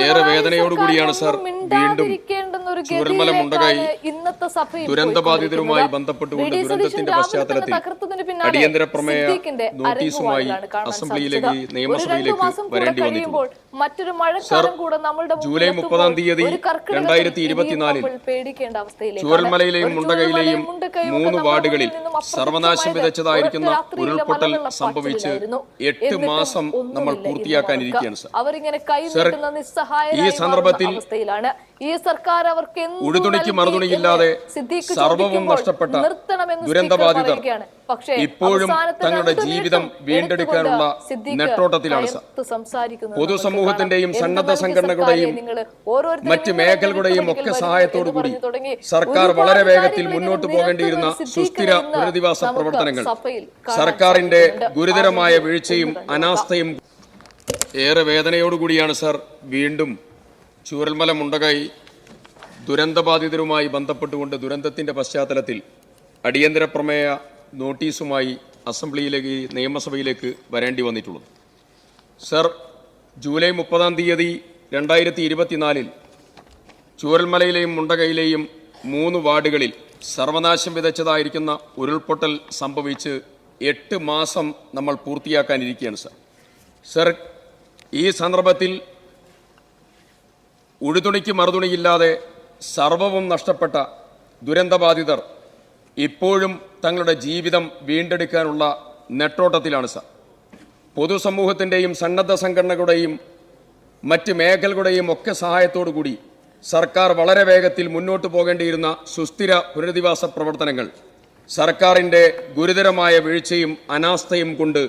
ഏറെ വേദനയോടുകൂടിയാണ് സർ വീണ്ടും ചൂരൽമല മുണ്ടകൈ ദുരന്തബാധിതരുമായി ബന്ധപ്പെട്ടുകൊണ്ട് ദുരന്തത്തിന്റെ പശ്ചാത്തലത്തിൽ അടിയന്തര പ്രമേയ നോട്ടീസുമായി അസംബ്ലിയിലേക്ക് നിയമസഭയിലേക്ക് വരേണ്ടി വന്നിട്ടുണ്ട്. സർ, ജൂലൈ 30-ാം തീയതി 2024 ചൂരൽമലയിലെയും മുണ്ടകയിലെയും 3 വാർഡുകളിൽ സർവനാശം വിതച്ചതായിരിക്കുന്ന ഉരുൾപൊട്ടൽ സംഭവിച്ച് 8 മാസം നമ്മൾ പൂർത്തിയാക്കാനിരിക്കുകയാണ് സർ. ഈ സന്ദർഭത്തിൽ ഈ സർക്കാർ അവർക്ക് ഉടുതുണിക്ക് മറുതുണിയില്ലാതെ സർവവും നഷ്ടപ്പെട്ട ദുരന്തബാധിതർ ഇപ്പോഴും തങ്ങളുടെ ജീവിതം വീണ്ടെടുക്കാനുള്ള നെട്ടോട്ടത്തിലാണ് സർ. പൊതുസമൂഹത്തിന്റെയും സന്നദ്ധ സംഘടനകളുടെയും മറ്റ് മേഖലകളുടെയും ഒക്കെ സഹായത്തോടുകൂടി സർക്കാർ വളരെ വേഗത്തിൽ മുന്നോട്ട് പോകേണ്ടിയിരുന്ന സുസ്ഥിര പുനരധിവാസ പ്രവർത്തനങ്ങൾ സർക്കാരിന്റെ ഗുരുതരമായ വീഴ്ചയും അനാസ്ഥയും ഏറെ വേദനയോടുകൂടിയാണ് സർ വീണ്ടും ചൂരൽമല മുണ്ടകൈ ദുരന്തബാധിതരുമായി ബന്ധപ്പെട്ടുകൊണ്ട് ദുരന്തത്തിന്റെ പശ്ചാത്തലത്തിൽ അടിയന്തര പ്രമേയ നോട്ടീസുമായി അസംബ്ലിയിലേക്ക് നിയമസഭയിലേക്ക് വരേണ്ടി വന്നിട്ടുള്ളത്. സർ, ജൂലൈ 30-ാം തീയതി 2024 ചൂരൽമലയിലെയും മുണ്ടകയിലെയും 3 വാർഡുകളിൽ സർവനാശം വിതച്ചതായിരിക്കുന്ന ഉരുൾപൊട്ടൽ സംഭവിച്ച് 8 മാസം നമ്മൾ പൂർത്തിയാക്കാനിരിക്കുകയാണ് സർ. സർ, ഈ സന്ദർഭത്തിൽ ഉടുതുണിക്ക് മറുതുണിയില്ലാതെ സർവവും നഷ്ടപ്പെട്ട ദുരന്തബാധിതർ ഇപ്പോഴും തങ്ങളുടെ ജീവിതം വീണ്ടെടുക്കാനുള്ള നെട്ടോട്ടത്തിലാണ് സർ. പൊതുസമൂഹത്തിൻ്റെയും സന്നദ്ധ സംഘടനകളുടെയും മറ്റ് മേഖലകളുടെയും ഒക്കെ സഹായത്തോടുകൂടി സർക്കാർ വളരെ വേഗത്തിൽ മുന്നോട്ട് പോകേണ്ടിയിരുന്ന സുസ്ഥിര പുനരധിവാസ പ്രവർത്തനങ്ങൾ സർക്കാരിൻ്റെ ഗുരുതരമായ വീഴ്ചയും അനാസ്ഥയും കൊണ്ട്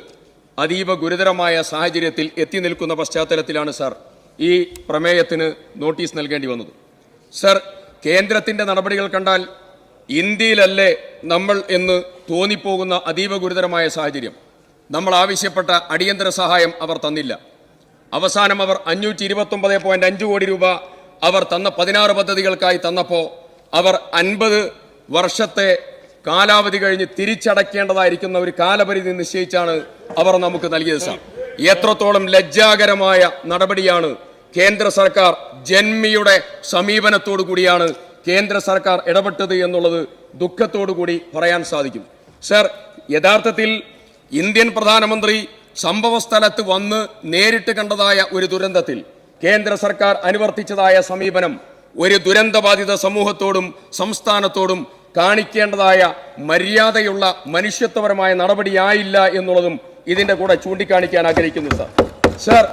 അതീവ ഗുരുതരമായ സാഹചര്യത്തിൽ എത്തി നിൽക്കുന്ന പശ്ചാത്തലത്തിലാണ് സർ ഈ പ്രമേയത്തിന് നോട്ടീസ് നൽകേണ്ടി വന്നത്. സർ, കേന്ദ്രത്തിൻ്റെ നടപടികൾ കണ്ടാൽ ഇന്ത്യയിലല്ലേ നമ്മൾ എന്ന് തോന്നിപ്പോകുന്ന അതീവ ഗുരുതരമായ സാഹചര്യം. നമ്മൾ ആവശ്യപ്പെട്ട അടിയന്തര സഹായം അവർ തന്നില്ല. അവസാനം അവർ 529.5 കോടി രൂപ അവർ തന്ന 16 പദ്ധതികൾക്കായി തന്നപ്പോൾ അവർ 50 വർഷത്തെ കാലാവധി കഴിഞ്ഞ് തിരിച്ചടയ്ക്കേണ്ടതായിരിക്കുന്ന ഒരു കാലപരിധി നിശ്ചയിച്ചാണ് അവർ നമുക്ക് നൽകിയത് സാർ. എത്രത്തോളം ലജ്ജാകരമായ നടപടിയാണ് കേന്ദ്ര സർക്കാർ ജന്മിയുടെ സമീപനത്തോടു കൂടിയാണ് കേന്ദ്ര സർക്കാർ ഇടപെട്ടത് എന്നുള്ളത് ദുഃഖത്തോടു കൂടി പറയാൻ സാധിക്കും. സർ, യഥാർത്ഥത്തിൽ ഇന്ത്യൻ പ്രധാനമന്ത്രി സംഭവ സ്ഥലത്ത് വന്ന് നേരിട്ട് കണ്ടതായ ഒരു ദുരന്തത്തിൽ കേന്ദ്ര സർക്കാർ അനുവർത്തിച്ചതായ സമീപനം ഒരു ദുരന്തബാധിത സമൂഹത്തോടും സംസ്ഥാനത്തോടും കാണിക്കേണ്ടതായ മര്യാദയുള്ള മനുഷ്യത്വപരമായ നടപടിയായില്ല എന്നുള്ളതും ഇതിന്റെ കൂടെ ചൂണ്ടിക്കാണിക്കാൻ ആഗ്രഹിക്കുന്നു സാർ. സർ,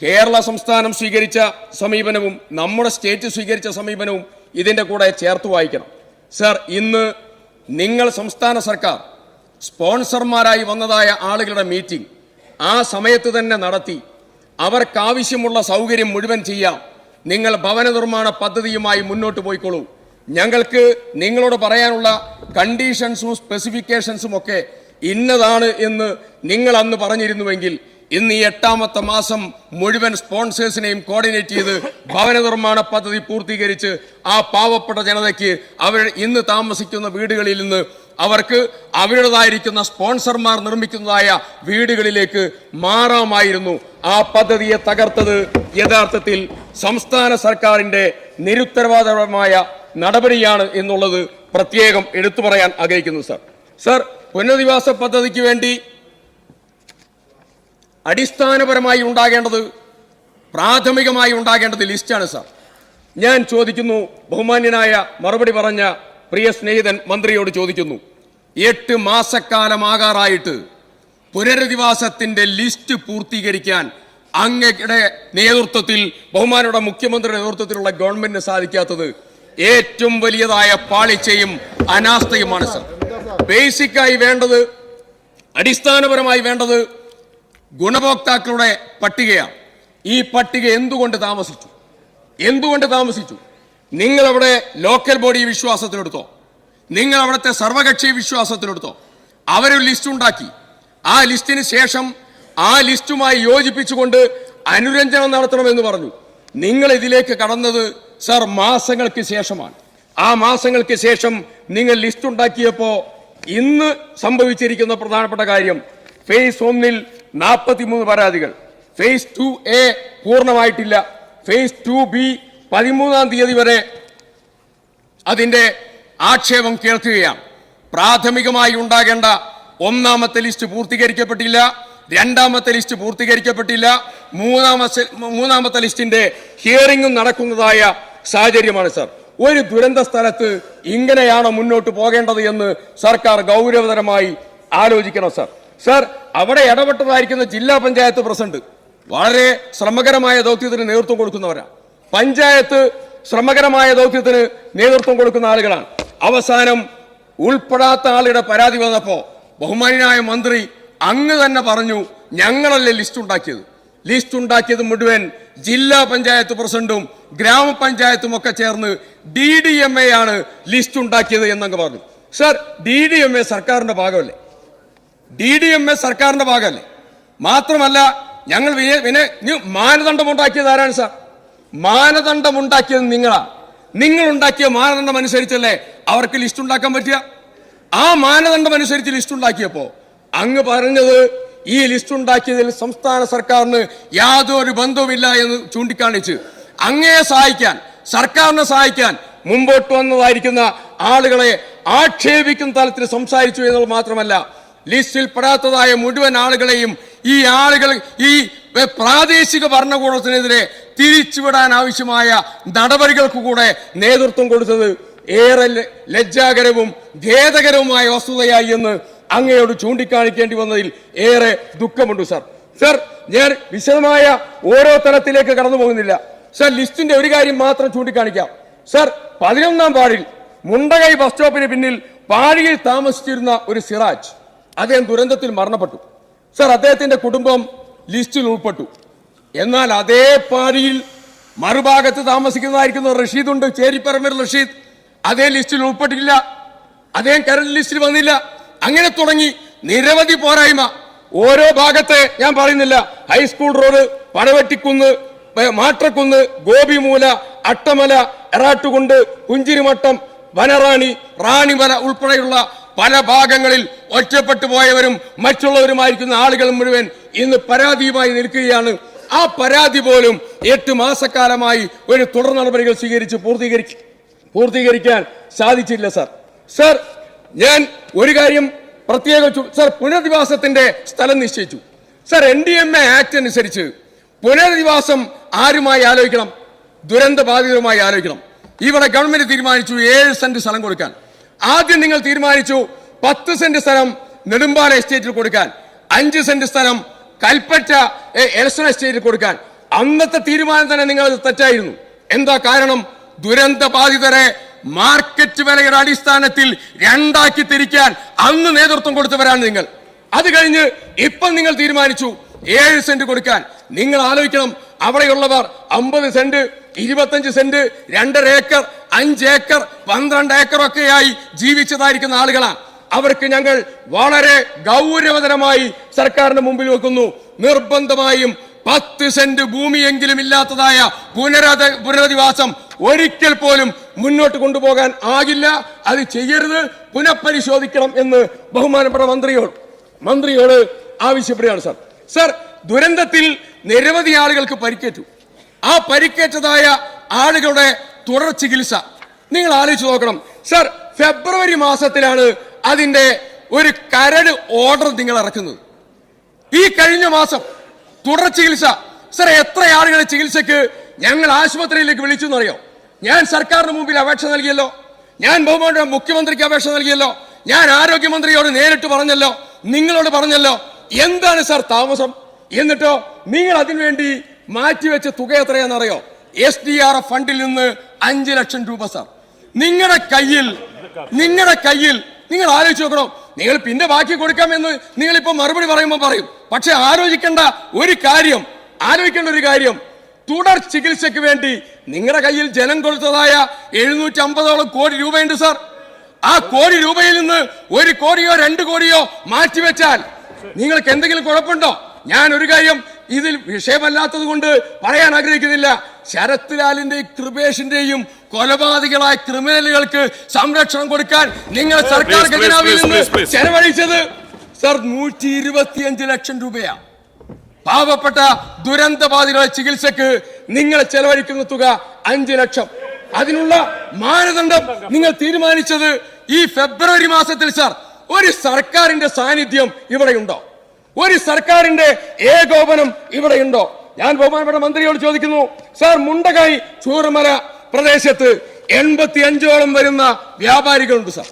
കേരള സംസ്ഥാനം സ്വീകരിച്ച സമീപനവും നമ്മുടെ സ്റ്റേറ്റ് സ്വീകരിച്ച സമീപനവും ഇതിന്റെ കൂടെ ചേർത്ത് വായിക്കണം. സർ, ഇന്ന് നിങ്ങൾ സംസ്ഥാന സർക്കാർ സ്പോൺസർമാരായി വന്നതായ ആളുകളുടെ മീറ്റിംഗ് ആ സമയത്ത് തന്നെ നടത്തി അവർക്കാവശ്യമുള്ള സൗകര്യം മുഴുവൻ ചെയ്യാം, നിങ്ങൾ ഭവന നിർമ്മാണ പദ്ധതിയുമായി മുന്നോട്ട് പോയിക്കോളൂ, ഞങ്ങൾക്ക് നിങ്ങളോട് പറയാനുള്ള കണ്ടീഷൻസും സ്പെസിഫിക്കേഷൻസും ഒക്കെ ഇന്നതാണ് എന്ന് നിങ്ങൾ അന്ന് പറഞ്ഞിരുന്നുവെങ്കിൽ ഇന്ന് ഈ 8ാമത്തെ മാസം മുഴുവൻ സ്പോൺസേഴ്സിനെയും കോർഡിനേറ്റ് ചെയ്ത് ഭവന നിർമ്മാണ പദ്ധതി പൂർത്തീകരിച്ച് ആ പാവപ്പെട്ട ജനതയ്ക്ക് അവർ ഇന്ന് താമസിക്കുന്ന വീടുകളിൽ നിന്ന് അവർക്ക് അവരുടേതായിരിക്കുന്ന സ്പോൺസർമാർ നിർമ്മിക്കുന്നതായ വീടുകളിലേക്ക് മാറാമായിരുന്നു. ആ പദ്ധതിയെ തകർത്തത് യഥാർത്ഥത്തിൽ സംസ്ഥാന സർക്കാരിന്റെ നിരുത്തരവാദപരമായ നടപടിയാണ് എന്നുള്ളത് പ്രത്യേകം എടുത്തു പറയാൻ ആഗ്രഹിക്കുന്നു സർ. സർ, പുനരധിവാസ പദ്ധതിക്ക് വേണ്ടി അടിസ്ഥാനപരമായി ഉണ്ടാകേണ്ടത് പ്രാഥമികമായി ഉണ്ടാകേണ്ടത് ലിസ്റ്റാണ് സർ. ഞാൻ ചോദിക്കുന്നു, ബഹുമാന്യനായ മറുപടി പറഞ്ഞ പ്രിയ സ്നേഹിതൻ മന്ത്രിയോട് ചോദിക്കുന്നു, 8 മാസക്കാലമാകാറായിട്ട് പുനരധിവാസത്തിന്റെ ലിസ്റ്റ് പൂർത്തീകരിക്കാൻ അങ്ങയുടെ നേതൃത്വത്തിൽ ബഹുമാനയുടെ മുഖ്യമന്ത്രിയുടെ നേതൃത്വത്തിലുള്ള ഗവൺമെന്റിന് സാധിക്കാത്തത് ഏറ്റവും വലിയതായ പാളിച്ചയും അനാസ്ഥയുമാണ് സർ. ബേസിക്കായി വേണ്ടത്, അടിസ്ഥാനപരമായി വേണ്ടത് ഗുണഭോക്താക്കളുടെ പട്ടികയാണ്. ഈ പട്ടിക എന്തുകൊണ്ട് താമസിച്ചു? നിങ്ങളവിടെ ലോക്കൽ ബോഡി വിശ്വാസത്തിലെടുത്തോ, നിങ്ങൾ അവിടുത്തെ സർവകക്ഷി വിശ്വാസത്തിലെടുത്തോ, അവരൊരു ലിസ്റ്റ് ഉണ്ടാക്കി. ആ ലിസ്റ്റിന് ശേഷം ആ ലിസ്റ്റുമായി യോജിപ്പിച്ചുകൊണ്ട് അനുരഞ്ജനം നടത്തണമെന്ന് പറഞ്ഞു. നിങ്ങൾ ഇതിലേക്ക് കടന്നത് സർ മാസങ്ങൾക്ക് ശേഷമാണ്. ആ മാസങ്ങൾക്ക് ശേഷം നിങ്ങൾ ലിസ്റ്റ് ഉണ്ടാക്കിയപ്പോൾ ഇന്ന് സംഭവിച്ചിരിക്കുന്ന പ്രധാനപ്പെട്ട കാര്യം, ഫേസ് 1 43 പരാതികൾ, ഫേസ് 2A പൂർണ്ണമായിട്ടില്ല. ഫേസ് 2B 13-ാം തീയതി വരെ അതിന്റെ ആക്ഷേപം കേൾക്കുകയാണ്. പ്രാഥമികമായി ഉണ്ടാകേണ്ട 1ാമത്തെ ലിസ്റ്റ് പൂർത്തീകരിക്കപ്പെട്ടില്ല, 2ാമത്തെ ലിസ്റ്റ് പൂർത്തീകരിക്കപ്പെട്ടില്ല, 3ാമത്തെ ലിസ്റ്റിന്റെ ഹിയറിംഗും നടക്കുന്നതായ സാഹചര്യമാണ് സർ. ഒരു ദുരന്ത സ്ഥലത്ത് ഇങ്ങനെയാണോ മുന്നോട്ട് പോകേണ്ടത് എന്ന് സർക്കാർ ഗൗരവതരമായി ആലോചിക്കണം സർ. സർ, അവിടെ ഇടപെട്ടതായിരിക്കുന്ന ജില്ലാ പഞ്ചായത്ത് പ്രസിഡന്റ് വളരെ ശ്രമകരമായ ദൗത്യത്തിന് നേതൃത്വം കൊടുക്കുന്നവരാണ്. പഞ്ചായത്ത് ശ്രമകരമായ ദൗത്യത്തിന് നേതൃത്വം കൊടുക്കുന്ന ആളുകളാണ്. അവസാനം ഉൾപ്പെടാത്ത ആളുടെ പരാതി വന്നപ്പോ ബഹുമാന്യനായ മന്ത്രി അങ്ങ് തന്നെ പറഞ്ഞു, ഞങ്ങളല്ലേ ലിസ്റ്റ് ഉണ്ടാക്കിയത് മുഴുവൻ ജില്ലാ പഞ്ചായത്ത് പ്രസിഡന്റും ഗ്രാമപഞ്ചായത്തും ഒക്കെ ചേർന്ന് DDMA ആണ് ലിസ്റ്റ് ഉണ്ടാക്കിയത് എന്നങ്ങ് പറഞ്ഞു. സർ, DDMA സർക്കാരിന്റെ ഭാഗമല്ലേ? മാത്രമല്ല, ഞങ്ങൾ മാനദണ്ഡം ഉണ്ടാക്കിയത് ആരാണ് സാർ? മാനദണ്ഡം ഉണ്ടാക്കിയത് നിങ്ങൾ ഉണ്ടാക്കിയ മാനദണ്ഡം അനുസരിച്ചല്ലേ അവർക്ക് ലിസ്റ്റ് ഉണ്ടാക്കാൻ പറ്റുക? ആ മാനദണ്ഡം അനുസരിച്ച് ലിസ്റ്റ് ഉണ്ടാക്കിയപ്പോ അങ്ങ് പറഞ്ഞത് ഈ ലിസ്റ്റ് ഉണ്ടാക്കിയതിൽ സംസ്ഥാന സർക്കാരിന് യാതൊരു ബന്ധവുമില്ല എന്ന് ചൂണ്ടിക്കാണിച്ച് സർക്കാരിനെ സഹായിക്കാൻ മുമ്പോട്ട് വന്നതായിരിക്കുന്ന ആളുകളെ ആക്ഷേപിക്കുന്ന തലത്തിൽ സംസാരിച്ചു എന്നുള്ളത് മാത്രമല്ല, ലിസ്റ്റിൽ പെടാത്തതായ മുഴുവൻ ആളുകളെയും ഈ പ്രാദേശിക ഭരണകൂടത്തിനെതിരെ തിരിച്ചുവിടാൻ ആവശ്യമായ നടപടികൾക്ക് കൂടെ നേതൃത്വം കൊടുത്തത് ഏറെ ലജ്ജാകരവും ഖേദകരവുമായ വസ്തുതയായി എന്ന് അങ്ങയോട് ചൂണ്ടിക്കാണിക്കേണ്ടി വന്നതിൽ ഏറെ ദുഃഖമുണ്ട് സർ. സർ, ഞാൻ വിശദമായ ഓരോ തലത്തിലേക്ക് കടന്നു പോകുന്നില്ല സർ. ലിസ്റ്റിന്റെ ഒരു കാര്യം മാത്രം ചൂണ്ടിക്കാണിക്കാം സർ. 11-ാം വാർഡിൽ മുണ്ടകൈ ബസ് സ്റ്റോപ്പിന് പിന്നിൽ പാഴിയിൽ താമസിച്ചിരുന്ന ഒരു സിറാജ്, അദ്ദേഹം ദുരന്തത്തിൽ മരണപ്പെട്ടു സർ. അദ്ദേഹത്തിന്റെ കുടുംബം ലിസ്റ്റിൽ ഉൾപ്പെട്ടു. എന്നാൽ അതേ പാഴിയിൽ മറുഭാഗത്ത് താമസിക്കുന്നതായിരിക്കുന്ന റഷീദുണ്ട്, ചേരിപ്പറമ്പിൽ റഷീദ്, അതേ ലിസ്റ്റിൽ ഉൾപ്പെട്ടില്ല, അദ്ദേഹം കരണ്ട് ലിസ്റ്റിൽ വന്നില്ല. അങ്ങനെ തുടങ്ങി നിരവധി പോരായ്മ. ഓരോ ഭാഗത്തെ ഞാൻ പറയുന്നില്ല, ഹൈസ്കൂൾ റോഡ്, പടവെട്ടിക്കുന്ന്, മാട്രക്കുന്ന്, ഗോപിമൂല, അട്ടമല, എറാട്ടുകുണ്ട്, പുഞ്ചിരിമട്ടം, വനറാണി, റാണിമല ഉൾപ്പെടെയുള്ള പല ഭാഗങ്ങളിൽ ഒറ്റപ്പെട്ടു പോയവരും മറ്റുള്ളവരുമായിരിക്കുന്ന ആളുകൾ മുഴുവൻ ഇന്ന് പരാതിയുമായി നിൽക്കുകയാണ്. ആ പരാതി പോലും 8 മാസക്കാലമായി ഒരു തുടർ നടപടികൾ സ്വീകരിച്ച് പൂർത്തീകരിക്കാൻ സാധിച്ചില്ല സർ. സർ, ഞാൻ ഒരു കാര്യം സർ, പുനരധിവാസത്തിന്റെ സ്ഥലം നിശ്ചയിച്ചു സർ. NDMA ആക്ട് അനുസരിച്ച് പുനരധിവാസം ആരുമായി ആലോചിക്കണം? ദുരന്ത ബാധിതരുമായി ആലോചിക്കണം. ഇവിടെ ഗവൺമെന്റ് തീരുമാനിച്ചു 7 സെന്റ് സ്ഥലം കൊടുക്കാൻ. ആദ്യം നിങ്ങൾ തീരുമാനിച്ചു 10 സെന്റ് സ്ഥലം നെടുമ്പാല എസ്റ്റേറ്റിൽ കൊടുക്കാൻ, 5 സെന്റ് സ്ഥലം കൽപ്പറ്റ എലക്ഷൻ എസ്റ്റേറ്റിൽ കൊടുക്കാൻ. അന്നത്തെ തീരുമാനം തന്നെ നിങ്ങൾ തെറ്റായിരുന്നു. എന്താ കാരണം? ദുരന്ത ബാധിതരെ മാർക്കറ്റ് വിലയുടെ അടിസ്ഥാനത്തിൽ 2ആക്കി തിരിക്കാൻ അന്ന് നേതൃത്വം കൊടുത്തവരാണ് നിങ്ങൾ. അത് കഴിഞ്ഞ് ഇപ്പം നിങ്ങൾ തീരുമാനിച്ചു 7 സെന്റ് കൊടുക്കാൻ. നിങ്ങൾ ആലോചിക്കണം, അവിടെയുള്ളവർ 50 saint, 25 saint, 2.5 acre, 5 acre, 12 acre ഒക്കെയായി ജീവിച്ചതായിരിക്കുന്ന ആളുകളാണ്. അവർക്ക് ഞങ്ങൾ വളരെ ഗൗരവതരമായി സർക്കാരിന്റെ മുമ്പിൽ വെക്കുന്നു, നിർബന്ധമായും 10 സെന്റ് ഭൂമിയെങ്കിലും ഇല്ലാത്തതായ പുനരധിവാസം ഒരിക്കൽ പോലും മുന്നോട്ട് കൊണ്ടുപോകാൻ ആകില്ല. അത് ചെയ്യരുത്, പുനഃപരിശോധിക്കണം എന്ന് ബഹുമാനപ്പെട്ട മന്ത്രിയോട് ആവശ്യപ്പെടുകയാണ് സർ. സർ, ദുരന്തത്തിൽ നിരവധി ആളുകൾക്ക് പരിക്കേറ്റു. ആ പരിക്കേറ്റതായ ആളുകളുടെ തുടർ ചികിത്സ നിങ്ങൾ ആലോചിച്ച് നോക്കണം സർ. ഫെബ്രുവരി മാസത്തിലാണ് അതിന്റെ ഒരു കരട് ഓർഡർ നിങ്ങൾ ഇറക്കുന്നത്. ഈ കഴിഞ്ഞ മാസം തുടർ ചികിത്സ സർ, എത്ര ആളുകളെ ചികിത്സയ്ക്ക് ഞങ്ങൾ ആശുപത്രിയിലേക്ക് വിളിച്ചു എന്നറിയോ? ഞാൻ സർക്കാരിന് മുമ്പിൽ അപേക്ഷ നൽകിയല്ലോ, ഞാൻ ബഹുമാന മുഖ്യമന്ത്രിക്ക് അപേക്ഷ നൽകിയല്ലോ, ഞാൻ ആരോഗ്യമന്ത്രിയോട് നേരിട്ട് പറഞ്ഞല്ലോ, നിങ്ങളോട് പറഞ്ഞല്ലോ. എന്താണ് സർ താമസം? എന്നിട്ടോ നിങ്ങൾ അതിനുവേണ്ടി മാറ്റിവെച്ച തുക എത്രയാണെന്നറിയോ? SDRF ഫണ്ടിൽ നിന്ന് 5 ലക്ഷം രൂപ സർ. നിങ്ങളുടെ കയ്യിൽ നിങ്ങൾ ആലോചിച്ച് നോക്കണം. നിങ്ങൾ പിന്നെ ബാക്കി കൊടുക്കാമെന്ന് നിങ്ങളിപ്പോ മറുപടി പറയുമ്പോൾ പറയും. പക്ഷെ ആലോചിക്കേണ്ട ഒരു കാര്യം, തുടർ ചികിത്സയ്ക്ക് വേണ്ടി നിങ്ങളുടെ കയ്യിൽ ജനം കൊടുത്തതായ 750ഓളം കോടി രൂപയുണ്ട് സാർ. ആ കോടി രൂപയിൽ നിന്ന് 1 കോടിയോ 2 കോടിയോ മാറ്റിവെച്ചാൽ നിങ്ങൾക്ക് എന്തെങ്കിലും കുഴപ്പമുണ്ടോ? ഞാൻ ഒരു കാര്യം ഇതിൽ വിഷയമല്ലാത്തത് കൊണ്ട് പറയാൻ ആഗ്രഹിക്കുന്നില്ല. ശരത് ലാലിന്റെയും കൃപേഷിന്റെയും കൊലപാതകളായ ക്രിമിനലുകൾക്ക് സംരക്ഷണം കൊടുക്കാൻ നിങ്ങൾ സർക്കാർ ഖജനാവിൽ നിന്ന് ചെലവഴിച്ചത് സർ 125 ലക്ഷം രൂപയാണ്. പാവപ്പെട്ട ദുരന്തബാധിതരുടെ ചികിത്സക്ക് നിങ്ങൾ ചെലവഴിക്കുന്ന തുക 5 ലക്ഷം. അതിനുള്ള മാനദണ്ഡം നിങ്ങൾ തീരുമാനിച്ചത് ഈ ഫെബ്രുവരി മാസത്തിൽ. സാർ, ഒരു സർക്കാരിന്റെ സാന്നിധ്യം ഇവിടെയുണ്ടോ? ഒരു സർക്കാരിന്റെ ഏകോപനം ഇവിടെയുണ്ടോ? ഞാൻ ബഹുമാനപ്പെട്ട മന്ത്രിയോട് ചോദിക്കുന്നു, സാർ, മുണ്ടകൈ ചൂരമല പ്രദേശത്ത് 85ഓളം വരുന്ന വ്യാപാരികളുണ്ട് സാർ.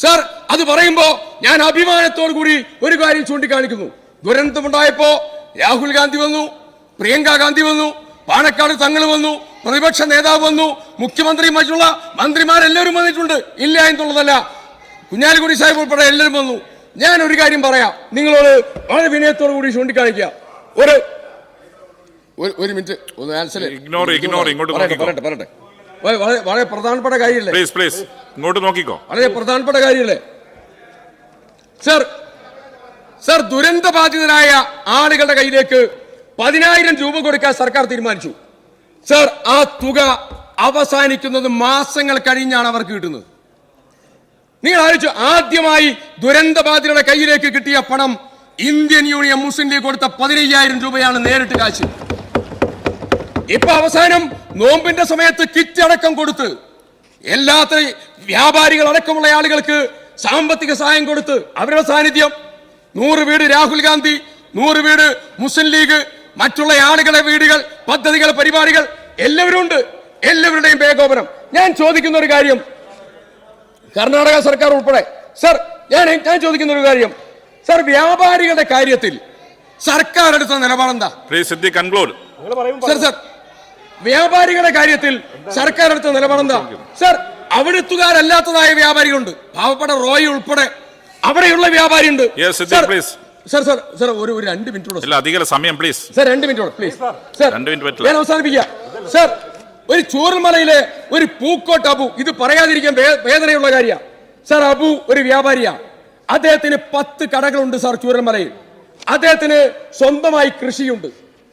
സാർ, അത് പറയുമ്പോ ഞാൻ അഭിമാനത്തോടു കൂടി ഒരു കാര്യം ചൂണ്ടിക്കാണിക്കുന്നു. ദുരന്തമുണ്ടായപ്പോ രാഹുൽ ഗാന്ധി വന്നു, പ്രിയങ്ക ഗാന്ധി വന്നു, പാണക്കാട് തങ്ങൾ വന്നു, പ്രതിപക്ഷ നേതാവ് വന്നു, മുഖ്യമന്ത്രി, മറ്റുള്ള മന്ത്രിമാരെല്ലാവരും വന്നിട്ടുണ്ട്. ഇല്ല എന്നുള്ളതല്ല, കുഞ്ഞാലിക്കുടി സാഹിബ് ഉൾപ്പെടെ എല്ലാവരും വന്നു. ഞാൻ ഒരു കാര്യം പറയാം, നിങ്ങളോട് വളരെ വിനയത്തോടു കൂടി ചൂണ്ടിക്കാണിക്കുക. ഒരു മിനിറ്റ് പറയട്ടെ. വളരെ പ്രധാനപ്പെട്ട കാര്യമല്ലേ? വളരെ പ്രധാനപ്പെട്ട കാര്യമല്ലേ സർ? ദുരന്ത ബാധിതരായ ആളുകളുടെ കയ്യിലേക്ക് 10,000 രൂപ കൊടുക്കാൻ സർക്കാർ തീരുമാനിച്ചു. സർ, ആ തുക അവസാനിക്കുന്നത് മാസങ്ങൾ കഴിഞ്ഞാണ് അവർക്ക് കിട്ടുന്നത്. നിങ്ങൾ ആലോചിച്ചു, ആദ്യമായി ദുരന്ത ബാധിതരുടെ കയ്യിലേക്ക് കിട്ടിയ പണം ഇന്ത്യൻ യൂണിയൻ മുസ്ലിം ലീഗ് കൊടുത്ത 15,000 രൂപയാണ് നേരിട്ട് കാശ്. ഇപ്പൊ അവസാനം നോമ്പിന്റെ സമയത്ത് കിറ്റ് അടക്കം കൊടുത്ത് എല്ലാത്തിനും വ്യാപാരികൾ അടക്കമുള്ള ആളുകൾക്ക് സാമ്പത്തിക സഹായം കൊടുത്ത് അവരുടെ സാന്നിധ്യം 100 വീട് രാഹുൽ ഗാന്ധി, 100 വീട് മുസ്ലിം ലീഗ്, മറ്റുള്ള ആളുകളെ വീടുകൾ, പദ്ധതികൾ, പരിപാടികൾ എല്ലാവരും ഉണ്ട്. എല്ലാവരുടെയും ഏകോപനം. ഞാൻ ചോദിക്കുന്ന ഒരു കാര്യം, കർണാടക സർക്കാർ ഉൾപ്പെടെ സർ, ഞാൻ ചോദിക്കുന്ന ഒരു കാര്യം, സർ, വ്യാപാരികളുടെ കാര്യത്തിൽ സർക്കാർ എടുത്ത നിലപാടെന്താ? സർ, വ്യാപാരികളുടെ കാര്യത്തിൽ സർക്കാർ എടുത്ത നിലപാടെന്താ? സർ, അവിടുത്തുകാരല്ലാത്തതായ വ്യാപാരികളുണ്ട്, പാവപ്പെട്ട റോയി ഉൾപ്പെടെ അവിടെയുള്ള വ്യാപാരി ഉണ്ട്. സർ, ഒരു 2 മിനിറ്റ് സമയം please. Sir, 2 minute please. Sir, ഞാൻ അവസാനിപ്പിക്കാം. സർ, ഒരു ചൂരൽമലയിലെ ഒരു പൂക്കോട്ട് അബു, ഇത് പറയാതിരിക്കാൻ വേദനയുള്ള കാര്യമാണ്. സർ, അബു ഒരു വ്യാപാരിയാണ്. അദ്ദേഹത്തിന് 10 കടകളുണ്ട് സാർ ചൂരൽമലയിൽ. അദ്ദേഹത്തിന് സ്വന്തമായി കൃഷിയുണ്ട്.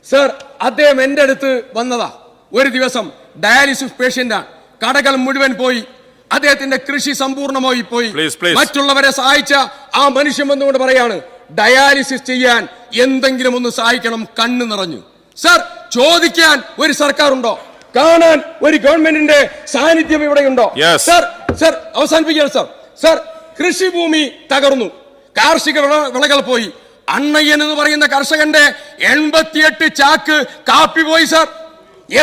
സർ, അദ്ദേഹം എന്റെ അടുത്ത് വന്നതാ. ഒരു ദിവസം ഡയാലിസിസ് പേഷ്യന്റാണ്. കടകൾ മുഴുവൻ പോയി, അദ്ദേഹത്തിന്റെ കൃഷി സമ്പൂർണ്ണമായി പോയി. മറ്റുള്ളവരെ സഹായിച്ച ആ മനുഷ്യൻ വന്നുകൊണ്ട് പറയാണ്, ഡയാലിസിസ് ചെയ്യാൻ എന്തെങ്കിലും ഒന്ന് സഹായിക്കണം, കണ്ണു നിറഞ്ഞു. സർ, ചോദിക്കാൻ ഒരു സർക്കാർ ഉണ്ടോ? കാണാൻ ഒരു ഗവൺമെന്റിന്റെ സാന്നിധ്യം ഇവിടെയുണ്ടോ? സർ, അവസാനിപ്പിക്കുകയാണ് സർ. സർ, കൃഷിഭൂമി തകർന്നു, കാർഷിക വിളകൾ പോയി. അണ്ണയ്യൻ എന്ന് പറയുന്ന കർഷകന്റെ 88 ചാക്ക് കാപ്പി പോയി. സർ,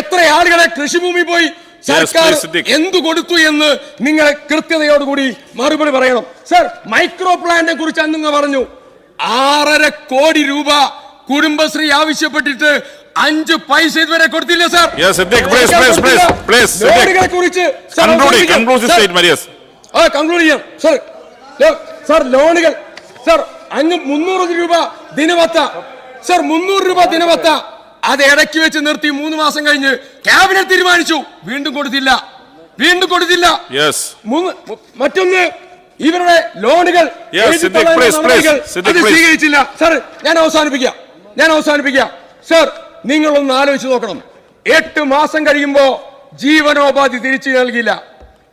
എത്ര ആളുകളെ കൃഷിഭൂമി പോയി? സർക്കാർ എന്തു കൊടുത്തു എന്ന് നിങ്ങൾ കൃത്യതയോടുകൂടി മറുപടി പറയണം. സർ, മൈക്രോ പ്ലാന്റിനെ കുറിച്ച് അന്ന് പറഞ്ഞു, 6.5 കോടി രൂപ കുടുംബശ്രീ ആവശ്യപ്പെട്ടിട്ട് 5 പൈസ ഇതുവരെ കൊടുത്തില്ല. സർ, ലോണുകളെ കുറിച്ച് കൺക്ലൂഡ് ചെയ്യാം. സർ, ലോണുകൾ സർ, 300 രൂപ ദിനവത്ത. സർ, 300 രൂപ ദിനവത്ത അത് ഇടയ്ക്ക് വെച്ച് നിർത്തി. 3 മാസം കഴിഞ്ഞ് ക്യാബിനറ്റ് തീരുമാനിച്ചു, വീണ്ടും കൊടുത്തില്ല. മറ്റൊന്ന്, ഇവരുടെ ലോണുകൾ സ്വീകരിച്ചില്ല. സർ, ഞാൻ അവസാനിപ്പിക്കാം. സർ, നിങ്ങളൊന്ന് ആലോചിച്ച് നോക്കണം. 8 മാസം കഴിയുമ്പോ ജീവനോപാധി തിരിച്ചു നൽകില്ല,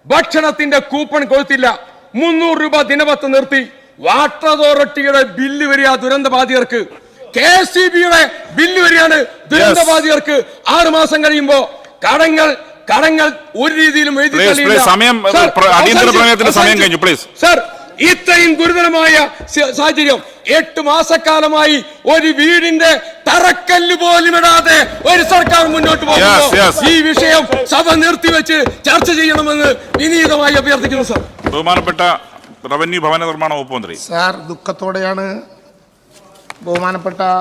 ഭക്ഷണത്തിന്റെ കൂപ്പൺ കൊടുത്തില്ല, 300 രൂപ ദിനവത്ത നിർത്തി. വാട്ടർ അതോറിറ്റിയുടെ ബില്ല് വരിക ദുരന്ത ബാധിതർക്ക്, KCBയുടെ ബില്ല് വരികയാണ് ദുരന്ത ബാധിതർക്ക്. 6 മാസം കഴിയുമ്പോ കടങ്ങൾ ഒരു രീതിയിലും സർ, ഇത്രയും ഗുരുതരമായ സാഹചര്യം 8 മാസക്കാലമായി ഒരു വീടിന്റെ തറക്കല്ല് പോലും ഇടാതെ ഒരു സർക്കാർ മുന്നോട്ട് പോകുന്നു. ഈ വിഷയം സഭ നിർത്തിവെച്ച് ചർച്ച ചെയ്യണമെന്ന് വിനീതമായി അഭ്യർത്ഥിക്കുന്നു. സർ, ബഹുമാനപ്പെട്ട റവന്യൂ ഭവന നിർമ്മാണ വകുപ്പ് മന്ത്രി. സാർ, ദുഃഖത്തോടെയാണ് ബഹുമാനപ്പെട്ട